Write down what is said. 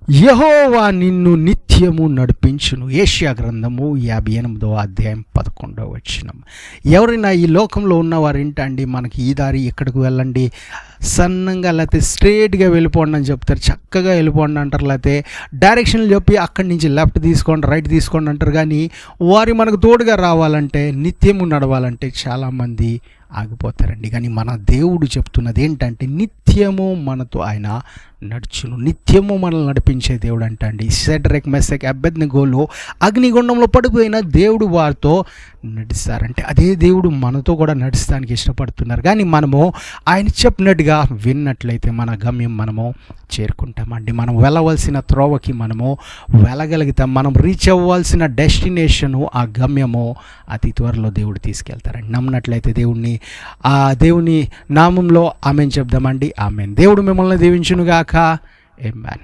యెహోవా నిన్ను నిత్యము నడిపించును. యెషయా గ్రంథము 58 ఎవరైనా ఈ లోకంలో ఉన్నవారు ఏంటండి, మనకి ఈ దారి ఇక్కడికి వెళ్ళండి, సన్నంగా లేకపోతే స్ట్రేట్గా వెళ్ళిపోండి అని చెప్తారు, చక్కగా వెళ్ళిపోండి అంటారు, లేకపోతే డైరెక్షన్లు చెప్పి అక్కడి నుంచి లెఫ్ట్ తీసుకోండి రైట్ తీసుకోండి అంటారు. కానీ వారి మనకు తోడుగా రావాలంటే, నిత్యము నడవాలంటే చాలామంది ఆగిపోతారండి. కానీ మన దేవుడు చెప్తున్నది ఏంటంటే, నిత్యము మనతో ఆయన నడుచును, నిత్యము మనల్ని నడిపించే దేవుడు అంటండి. షడ్రక్ మెషక్ అబేద్నెగోలు అగ్నిగుండంలో పడిపోయిన దేవుడు వారితో నడిస్తారంటే, అదే దేవుడు మనతో కూడా నడుస్తానికి ఇష్టపడుతున్నారు. కానీ మనము ఆయన చెప్పినట్టుగా విన్నట్లయితే మన గమ్యం మనము చేరుకుంటామండి. మనం వెళ్ళవలసిన త్రోవకి మనము వెళ్ళగలుగుతాం. మనం రీచ్ అవ్వాల్సిన డెస్టినేషను, ఆ గమ్యము అతి త్వరలో దేవుడు తీసుకెళ్తారండి. నమ్మినట్లయితే దేవుని నామంలో ఆమెన్ చెప్దామండి. ఆమెన్. దేవుడు మిమ్మల్ని దీవించునుగాక. ఆమేన్.